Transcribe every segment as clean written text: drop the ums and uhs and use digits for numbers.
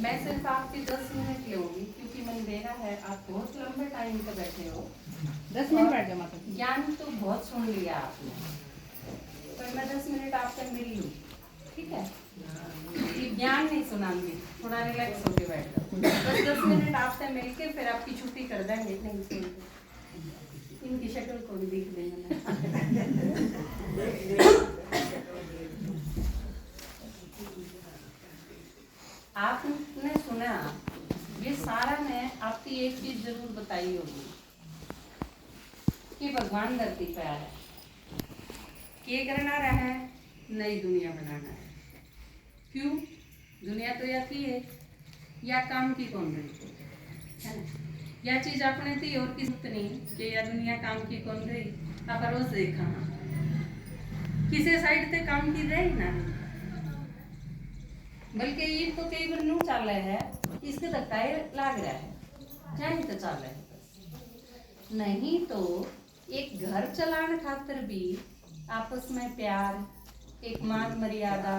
मैं सिर्फ आपके 10 मिनट लूंगी क्योंकि मैंने देखा है आप बहुत लंबे टाइम तक बैठे हो। 10 मिनट बैठ जाओ माता। ज्ञान तो बहुत सुन लिया आपने, पर मैं 10 मिनट आपसे मिल लूँ, ठीक है? ये ज्ञान नहीं सुनाऊंगी, थोड़ा रिलैक्स होके बैठ जाओ। बस 10 मिनट आपसे मिलके फिर आपकी छुट्टी कर देंगे। नहीं सुनते, इनकी शक्ल को भी देख देंगे। आपने सुना, ये सारा में आपकी एक चीज जरूर बताई होगी कि भगवान धरती पे आ रहा है, क्या करना रहा है, नई दुनिया बनाना है। क्यों? दुनिया तो या थी है, या काम की कौन रही है ना? यह चीज अपने थी और किस नहीं कि या दुनिया काम की कौन रही। आप रोज देखा किसी साइड से काम की रही ना, बल्कि ये तो कई बार नू चल रहा है, इसके धक्का लाग रहा है, नहीं तो चल रहा है बस। नहीं तो एक घर चलाने खातिर भी आपस में प्यार, एक मान मर्यादा,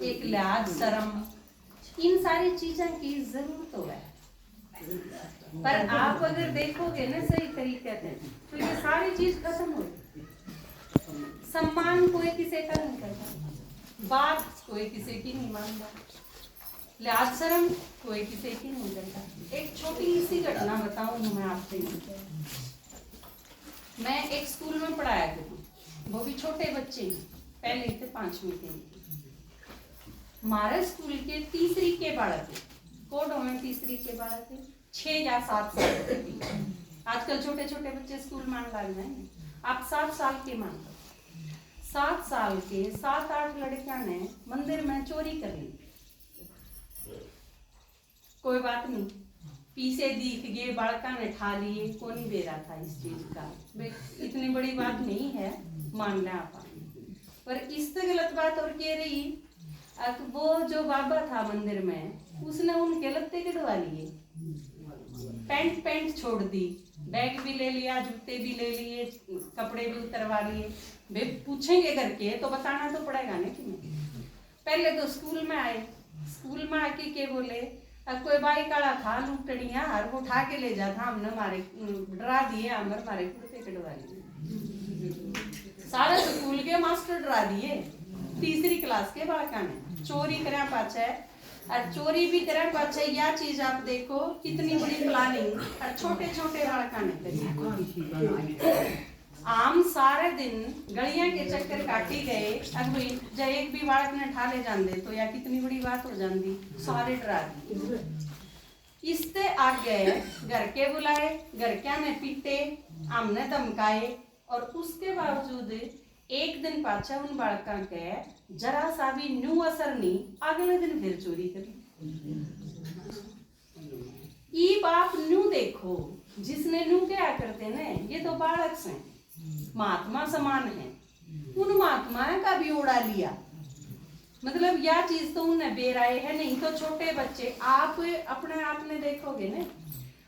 एक लिहाज शर्म, इन सारी चीजों की जरूरत हो है। पर आप अगर देखोगे ना सही तरीके से तो ये सारी चीज खत्म हो। सम्मान कोई किसी का नहीं करता, बात कोई किसी की नहीं मानता, लिहाज शर्म कोई किसी की नहीं करता। एक छोटी सी घटना बताऊं मैं आपसे। मैं एक स्कूल में पढ़ाया करूँ, वो भी छोटे बच्चे, पहले थे 5वीं के। हमारे स्कूल के तीसरी के बालक थे, कोड में तीसरी के बालक थे, 6 या 7 साल के। आजकल छोटे छोटे बच्चे स्कूल मान लग जाएंगे, आप 7 साल के मान लो। 7 साल के 7-8 लड़कियां ने मंदिर में चोरी कर ली। कोई बात नहीं, पीछे दिख गए, बालका ने ठा लिए, कौन नहीं दे रहा था इस चीज का, इतनी बड़ी बात नहीं है, मान लें आप। पर इससे गलत बात और कह रही, वो जो बाबा था मंदिर में, उसने उनके लत्ते कटवा लिए, पैंट छोड़ दी, बैग भी ले लिया, जूते भी ले लिए, कपड़े भी उतरवा लिए। वे पूछेंगे करके तो बताना तो पड़ेगा ना कि नहीं। पहले तो स्कूल में आए, स्कूल में आके के बोले, कोई बाई काला था लूटड़िया और वो उठा के ले जाता, हमने मारे डरा दिए, हमने मारे कुर्ते कटवा लिए। सारे स्कूल के मास्टर डरा दिए, तीसरी क्लास के बालका ने चोरी करा पाछे, और चोरी भी करा पाछे। यह चीज आप देखो कितनी बड़ी प्लानिंग, और छोटे छोटे बालका ने आम सारे दिन गलियां के चक्कर काटी गए। अब जब एक भी बालक ने ठा ले जाते तो या कितनी बड़ी बात हो जाती, सारे डरा दिए। इससे आगे घर के बुलाए, घर क्या ने पीटे, हमने धमकाए, और उसके बावजूद एक दिन पाछा उन बालका के जरा सा भी न्यू असर नहीं, अगले दिन फिर चोरी करी। ये बाप न्यू देखो, जिसने न्यू क्या करते ना, ये तो बालक से महात्मा समान है, उन महात्माओं का भी उड़ा लिया। मतलब यह चीज तो उन्हें बेराए है। नहीं तो छोटे बच्चे आप अपने आपने देखोगे ना,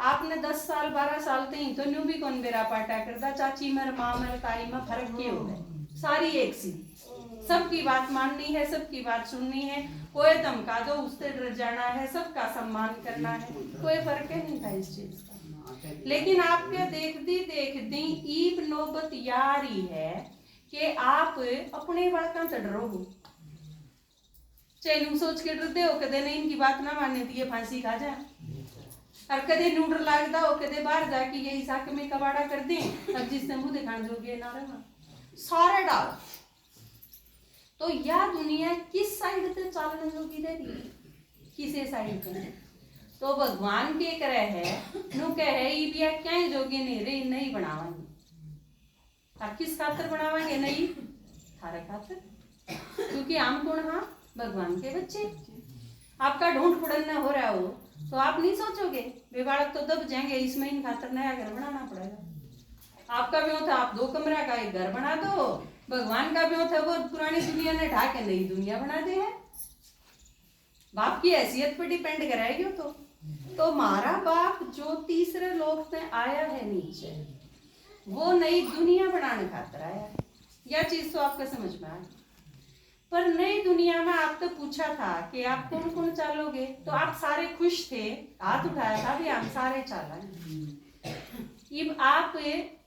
आपने 10 साल 12 साल थे तो न्यू भी कौन बेरा पाटा करता, चाची मर माँ मर ताई में फर्क क्या हो गया, सारी एक सी, सबकी बात माननी है, सबकी बात सुननी है, कोई धमका दो उससे डर जाना है, सबका सम्मान करना है, कोई फर्क नहीं था इस चीज का। लेकिन आपके देखती ईब नौबत यारी है कि आप अपने बालका से डरो हो, चैलू सोच के डरते हो कदे नहीं इनकी बात ना मानने दिए फांसी खा जाए, और कदे नूडर लागदा हो, कदे बाहर जाके यही साक में कबाड़ा कर दे, अब जिसने मुंह दिखाने जोगे ना रहा सारे डाल। तो यह दुनिया किस साइड से चलने जोगी दे रही, किसे साइड पे? तो भगवान के करे है नु कहे ई बिया क्या जोगी नहीं रे, नहीं बनावांगे। अब किस खातर बनावांगे? नहीं थारे खातर, क्योंकि हम कौन हाँ, भगवान के बच्चे। आपका ढूंढ फुड़ना हो रहा हो तो आप नहीं सोचोगे वे बालक तो दब जाएंगे, इसमें इन खातर नया घर बनाना पड़ेगा। आपका ब्यों था आप 2 कमरा का एक घर बना दो, भगवान का ब्यों था वो पुरानी दुनिया ने ढा के नई दुनिया बना दे है। बाप की हैसियत पर डिपेंड कराएगी तो हमारा बाप जो तीसरे लोक में आया है नीचे, वो नई दुनिया बनाने खातर आया है। यह चीज तो आपको समझ में आ गई। पर नई दुनिया में आप तो पूछा था कि आप कौन कौन चालोगे, तो आप सारे खुश थे, हाथ उठाया था भी हम सारे चाला। अब आप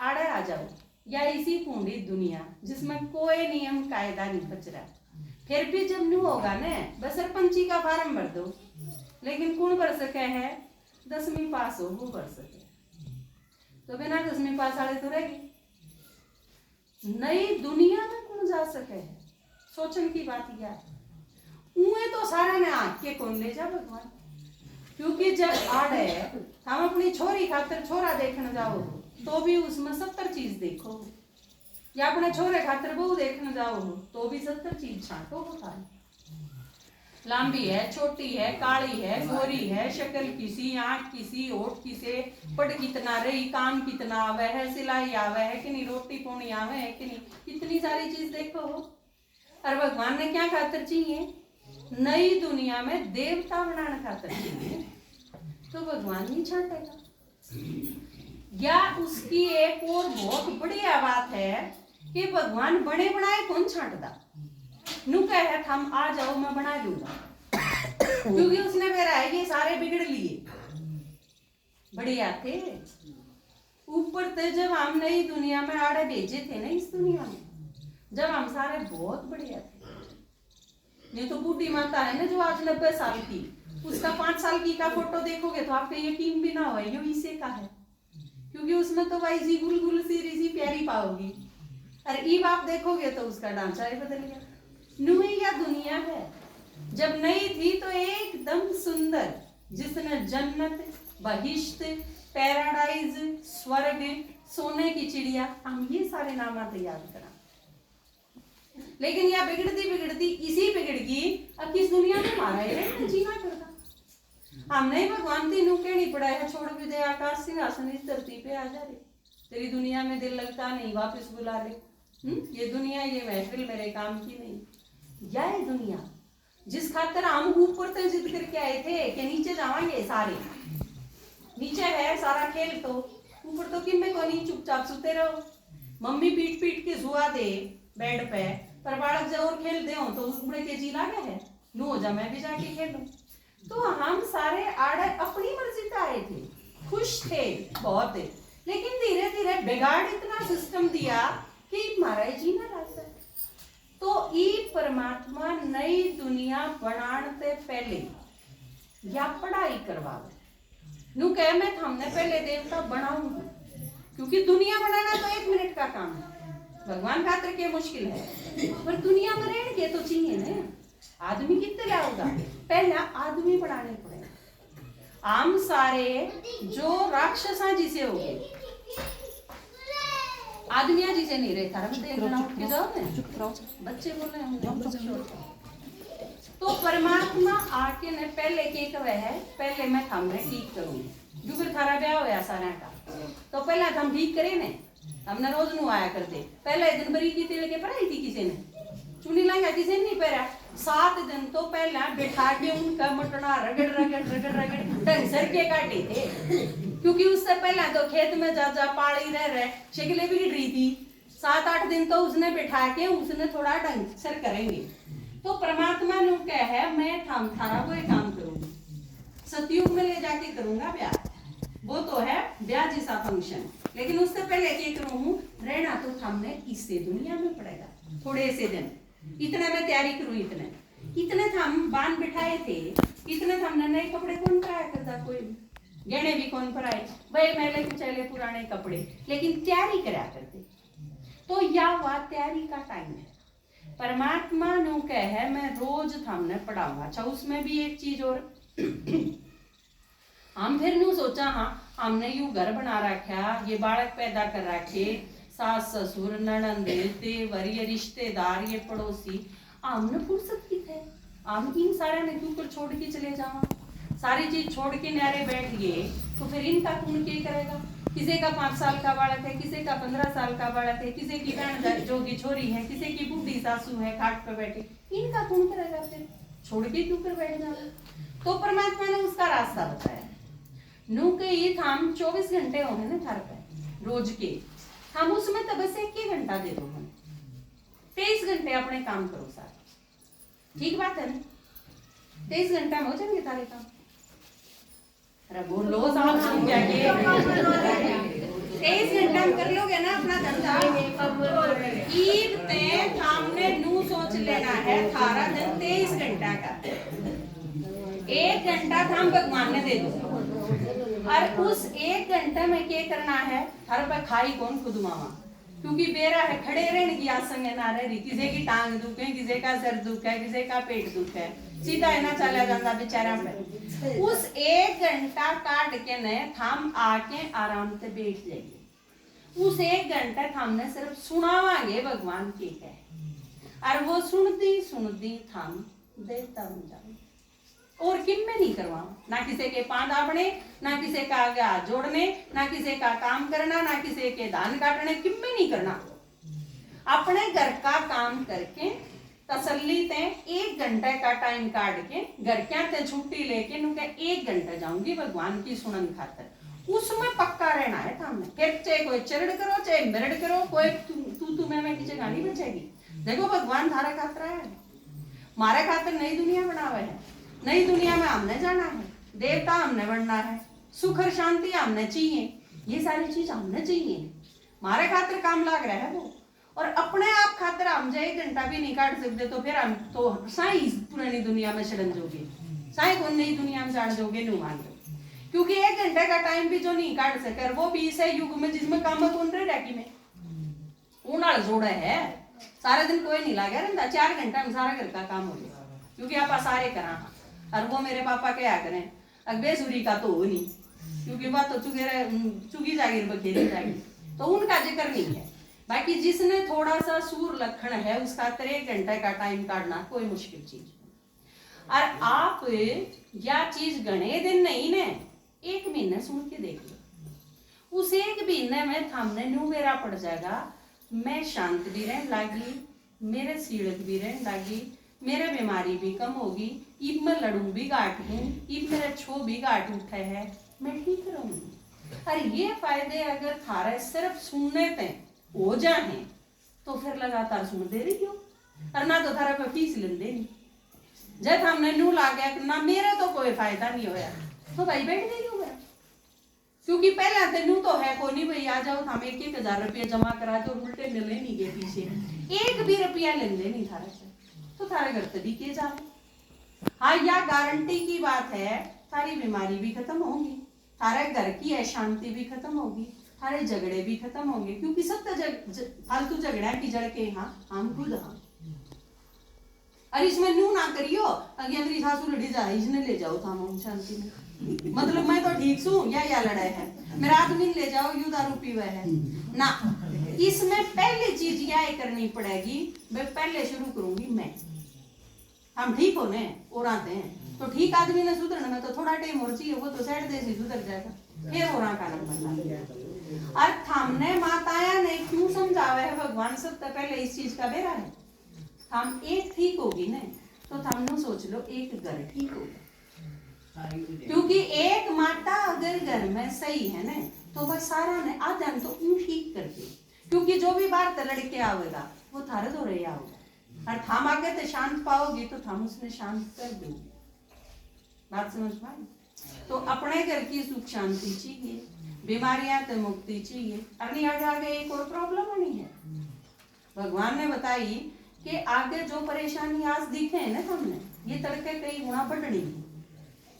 आड़े आ जाओ या इसी पूरी दुनिया जिसमें कोई नियम कायदा नहीं बच रहा, फिर भी जब न्यू होगा ना बस सरपंची का फार्म भर दो, लेकिन कौन भर सके है 10वीं पास हो वो भर सके, तो बिना 10वीं पास वाले तो रहेगी। नई दुनिया में कौन जा सके है, सोचने की बात यह है। उए तो सारा ने आंख के कौन ले जा भगवान, क्योंकि जब आड़े हम अपनी छोरी खातर छोरा देखने जाओ तो भी उसमें 70 चीज देखो, या अपने छोरे खातर बहू देखने जाओ तो भी 70 चीज छांटो होता है। लंबी है, छोटी है, काली है, गोरी है, शक्ल किसी, आंख किसी, होठ किसे, पढ़ कितना रही, काम कितना आवे है, सिलाई आवे है कि नहीं, रोटी पोनी आवे है कि नहीं, इतनी सारी चीज देखो। और भगवान ने क्या खातर चाहिए, नई दुनिया में देवता बनाने खातर चाहिए, तो भगवान नहीं छांटेगा। या उसकी एक और बहुत बढ़िया बात है कि भगवान बने बनाए कौन छांटदा, नु कहे हम आ जाओ मैं बना लूंगा, क्योंकि उसने मेरा है ये सारे बिगड़ लिए बढ़िया थे। ऊपर से जब हम नई दुनिया में आड़े भेजे थे ना, इस दुनिया में जब हम सारे बहुत बढ़िया थे, नहीं तो बूढ़ी माता है ना जो आज 90 साल की, उसका 5 साल की का फोटो देखोगे तो आपको यकीन भी ना हो ये इसे का है, क्योंकि उसमें तो भाई जी गुलगुल सी सी प्यारी पाओगी, और ईब आप देखोगे तो उसका ढांचा ही बदल गया। नुई या दुनिया है, जब नई थी तो एकदम सुंदर, जिसने जन्नत, बहिश्त, पैराडाइज, स्वर्ग, सोने की चिड़िया, हम ये सारे नाम याद करा। लेकिन यह बिगड़ती बिगड़ती इसी बिगड़ गई, अब किस दुनिया में मारा है जीना करता। हमने भगवान तीनों के नहीं पड़ा है, छोड़ भी दे आकाश सिंहासन इस धरती पे आ जा रे, तेरी दुनिया में दिल लगता नहीं वापस बुला ले। ये दुनिया ये महफिल मेरे काम की नहीं। यह दुनिया जिस खातर हम ऊपर से जिद करके आए थे कि नीचे जावांगे सारे, नीचे है सारा खेल, तो ऊपर तो किम्मे को नहीं, चुपचाप सुते रहो, मम्मी पीट पीट के जुआ दे बेड पे, पर बालक जब और खेल दे तो उड़े के जी लागे है, नो हो जा मैं भी जाके खेलूं। तो हम सारे आड़े अपनी मर्जी से आए थे, खुश थे बहुत, लेकिन धीरे धीरे बिगाड़ इतना सिस्टम दिया कि मारा जी ना रास्ता। तो ई परमात्मा नई दुनिया बनाने से पहले या पढ़ाई करवाओ, नु कह मैं हमने पहले देवता बनाऊंगा, क्योंकि दुनिया बनाना तो 1 मिनट का काम है, भगवान खातर के मुश्किल है, पर दुनिया में रहने के तो चाहिए ना, आदमी कितने लाओगा, पहला आदमी बढ़ाने पड़ेगा। हम सारे जो राक्षसा जी से हो गए, आदमिया जी से नहीं रहे था, देखना उठ के जाओ ना, बच्चे बोल रहे होंगे। तो परमात्मा आके ने पहले के कहे है, पहले मैं थमने ठीक करूंगी, जो फिर थारा ब्याह होया सारा का, तो पहले हम ठीक करे ने, हमने रोज नु आया करते, पहले दिन भरी की तेल के पराई थी किसी ने, चुनी लंगा किसी ने नहीं पहरा, 7 दिन तो पहले बैठा के उनका मटना रगड़ रगड़ रगड़ रगड़ ढंग सर के काटे थे, क्योंकि उससे पहले तो खेत में जा जा पाली रह शक्लें बिगड़ रही थी, 7-8 दिन तो उसने बैठा के उसने थोड़ा ढंग सर करेंगे। तो परमात्मा ने कहा है मैं थारा कोई काम करूंगी, सतयुग में ले जाके करूंगा ब्याह, वो तो है ब्याह जैसा फंक्शन, लेकिन उससे पहले क्या करूँ, रहना तो हमने इससे दुनिया में पड़ेगा थोड़े से दिन, इतने में तैयारी करूँ, इतने हम बांध बिठाए थे, इतने हमने नए कपड़े कौन पहनाया करता, कोई गहने भी कौन पहनाए, वही मैले चले पुराने कपड़े, लेकिन तैयारी करा करते। तो या बात तैयारी का टाइम है, परमात्मा नु कहे मैं रोज हमने पढ़ाऊंगा। अच्छा उसमें भी एक चीज और हम फिर नु सोचा, हाँ हमने यू घर बना रखा, ये बालक पैदा कर रखे, सास ससुर ननंद देवर ये रिश्तेदार ये पड़ोसी, हमने फुर्सत की थे, हम इन सारे ने क्यों कर छोड़ के चले जावा, सारी चीज छोड़ के न्यारे बैठ गए, तो फिर इनका कौन क्या करेगा, किसी का 5 साल का बालक है, किसी का 15 साल का बालक है, किसी की बहन जोगी छोरी है, किसी की बूढ़ी सासू है खाट पे बैठे, इनका कौन करेगा, फिर छोड़ के क्यों कर बैठ जाना। तो परमात्मा ने उसका रास्ता बताया, नु के ये हम 24 घंटे हो ना घर पे रोज के, हम उसमें तो बस 1 घंटा दे दो, हम 23 घंटे अपने काम करो सारे, ठीक बात है ना? 23 घंटा में हो जाएंगे सारे काम। अरे बोलो साहब, सुन क्या के 23 घंटा में कर लोगे ना अपना धंधा। ईद ते हमने नू सोच लेना है थारा दिन 23 घंटा का, 1 घंटा हम भगवान ने दे दो, और उस 1 घंटे में क्या करना है? हर पे खाई कौन खुद मामा, क्योंकि बेरा है खड़े रहने की आसंग ना रही। किसी की टांग दुख है, किसी का सर दुख है, किसी का पेट दुख है, सीधा है ना चला जाता बेचारा पे। उस 1 घंटा काट के ने हम आके आराम से बैठ जाइए। उस 1 घंटे हमने सिर्फ सुनावांगे भगवान की है, और वो सुनती थम देवता बन जाओ, और किम में नहीं करवा। ना किसी के पांव दाबने, ना किसी का आगे हाथ जोड़ने, ना किसी का काम करना, ना किसी के धान काटने, किम में नहीं करना। अपने घर का काम करके तसल्ली ते 1 घंटे का टाइम काट के घर क्या ते छुट्टी लेके नुके 1 घंटा जाऊंगी भगवान की सुनन खातर, उसमें पक्का रहना है सामने। फिर चाहे कोई चरड़ करो चाहे मिरड़ करो, कोई तू मैं की जगह नहीं बचेगी। देखो भगवान थारा खातर है, हमारे खातर नई दुनिया बनावे है, नई दुनिया में हमने जाना है, देवता हमने बनना है, सुख और शांति हमने चाहिए, ये सारी चीज हमने चाहिए। हमारे खातर काम लाग रहा है वो, और अपने आप खातर हम जो 1 घंटा भी नहीं काट सकते तो फिर हम तो साई पुरानी दुनिया में चढ़ जोगे, साई कौन नई दुनिया में चढ़ जोगे नहीं मान लो। क्योंकि 1 घंटे का टाइम भी जो नहीं काट सके, वो भी इस युग में जिसमें काम कौन रहे की में उनाल जोड़े है, सारा दिन कोई नहीं लागे रहता, 4 घंटा में सारा घर का काम हो जाए, क्योंकि आप सारे करा। और वो मेरे पापा क्या करें, बेसुरी का तो हो नहीं, क्योंकि बात तो चुगी जागीर बखेरी जागीर, तो उनका जिक्र नहीं है। बाकी जिसने थोड़ा सा सूर लखन है उसका 1 घंटे का टाइम काटना कोई मुश्किल चीज नहीं। और आप या चीज गणे दिन नहीं ने 1 महीने सुन के देख लो, उस 1 महीने में थामने न्यू मेरा पड़ जाएगा, मैं शांत भी रहने लागी, मेरे सीढ़त भी रहने लागी, मेरे बीमारी भी कम होगी, इब मैं लड़ू भी गाट हूँ, इब मेरा छो भी गाट उठे है, मैं ठीक रहूंगी। और ये फायदे अगर थारे सिर्फ सुनने ते हो जाए तो फिर लगातार सुनते रही हो, और ना तो थारा पे फीस लेंदे नहीं। जब हमने नू ला गया ना मेरे तो कोई फायदा नहीं होया, तो भाई बैठ गई हो गया, क्योंकि पहले तेनू तो है को नहीं भाई आ जाओ हम 1-1 रुपया जमा करा तो उल्टे मिले नहीं गए पीछे, 1 भी रुपया लेंदे नहीं थारे से, तो थारे घर तभी के जाओ। हाँ, या गारंटी की बात है, सारी बीमारी भी खत्म होगी, थारे घर की अशांति भी खत्म होगी, सारे झगड़े भी खत्म होंगे, क्योंकि सब फालतू झगड़ा की जड़ के हाँ हम खुद हाँ। अरे इसमें न्यू ना करियो अगे मेरी सासू लड़ी जा इसने ले जाओ था हम शांति में, मतलब मैं तो ठीक सू या लड़ाई है, मेरा आदमी ले जाओ यू दारू पीवा है ना। इसमें पहली चीज यह करनी पड़ेगी, मैं पहले शुरू करूंगी मैं, हम ठीक होने और आते हैं तो ठीक आदमी ने सुधरने में तो थोड़ा टाइम और चाहिए, वो तो साइड से सुधर जाएगा, फिर और का नंबर। और हमने माताया ने क्यों समझावा है भगवान, सबसे पहले इस चीज का बेरा है, हम एक ठीक होगी ना तो हमने सोच लो एक घर ठीक होगा, क्योंकि एक माता अगर घर में सही है ना तो वह सारा ने आदम तो ऊँ ठीक करके, क्योंकि जो भी बात लड़के आवेगा वो थारे दो रही आओगे, और थाम आगे तो शांत पाओगी तो थाम उसने शांत कर दोगी। बात समझ पाए? तो अपने घर की सुख शांति चाहिए, बीमारियां तो मुक्ति चाहिए, अगली आगे एक और प्रॉब्लम नहीं है। भगवान ने बताई कि आगे जो परेशानी आज दिखे है ना हमने, ये तड़के कई गुना बढ़नी,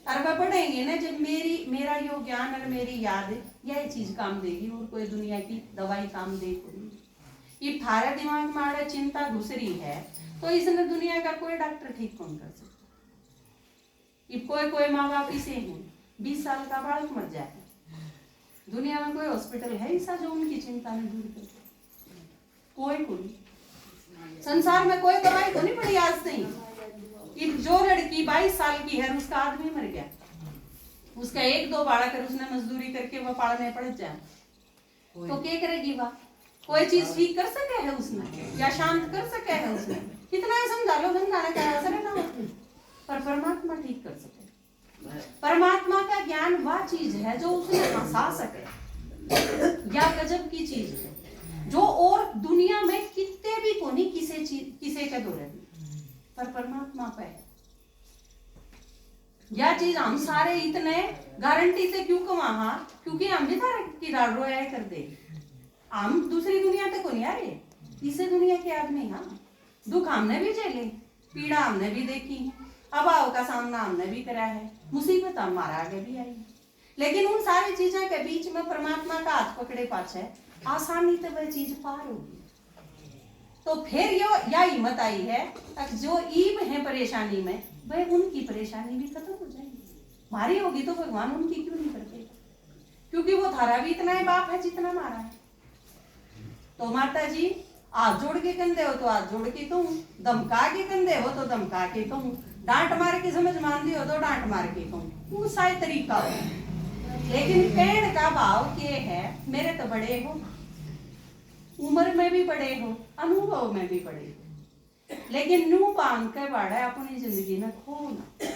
और वह बढ़ेंगे ना जब मेरा यो ज्ञान और मेरी याद यह चीज काम देगी, और कोई दुनिया की दवाई काम देगी। ये थारे दिमाग में आड़े चिंता घुस रही है तो इसने दुनिया का कोई डॉक्टर ठीक कौन कर सकता। ये कोई माँ बाप इसे हैं 20 साल का बालक मर जाए, दुनिया में कोई हॉस्पिटल है ऐसा जो उनकी चिंता में दूर कर, कोई संसार में कोई दवाई तो नहीं पड़ी आज नहीं। जो लड़की 22 साल की है उसका आदमी मर गया, उसका 1-2 बालक कर उसने मजदूरी करके वो पालने पड़ जाए तो क्या करेगी वह, कोई चीज ठीक कर सके है उसने या शांत कर सके है उसने, कितना ही समझा लो समझाने का असर है ना, पर परमात्मा ठीक कर सके। परमात्मा का ज्ञान वह चीज है जो उसने हंसा सके, या गजब की चीज है जो और दुनिया में कितने भी कोनी किसे के दौरे पर परमात्मा पे है। यह चीज हम सारे इतने गारंटी से क्यों कमा, क्योंकि हम भी सारे किराड़ रोया कर दे। हम दूसरी दुनिया तक को नहीं आ रहे, इसे दुनिया के आदमी। हाँ, दुख हमने भी झेले, पीड़ा हमने भी देखी, अभाव का सामना हमने भी करा है, मुसीबत हमारा आगे भी आई। लेकिन उन सारी चीजों के बीच में परमात्मा का हाथ पकड़े पाछे आसानी से वह चीज पार होगी। तो फिर यह हिम्मत आई है जो ईब है परेशानी में, वह उनकी परेशानी भी खत्म हो जाएगी। हमारी होगी तो भगवान उनकी क्यों नहीं करते, क्योंकि वो थारा भी इतना ही बाप है जितना हमारा है। तो माता जी हाथ जोड़ के कंधे हो तो हाथ जोड़ के कहूँ, धमका के कंधे हो तो धमका के कहूँ, डांट मार के समझ मान दी हो तो डांट मार के कहूँ, वो सारे तरीका हो। लेकिन कहने का भाव ये है, मेरे तो बड़े हो, उम्र में भी बड़े हो, अनुभव में भी बड़े हो, लेकिन नू बांध के बाड़ा अपनी जिंदगी में खो ना।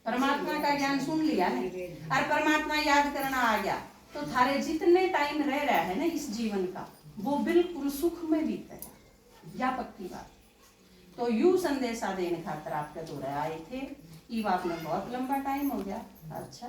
परमात्मा का ज्ञान सुन लिया ना, और परमात्मा याद करना आ गया, तो थारे जितने टाइम रह रहा है ना इस जीवन का, वो बिल्कुल सुख में बीतेगा, या पक्की बात। तो यू संदेशा देने खातर आपके दौरे आए थे। ये बात में बहुत लंबा टाइम हो गया। अच्छा।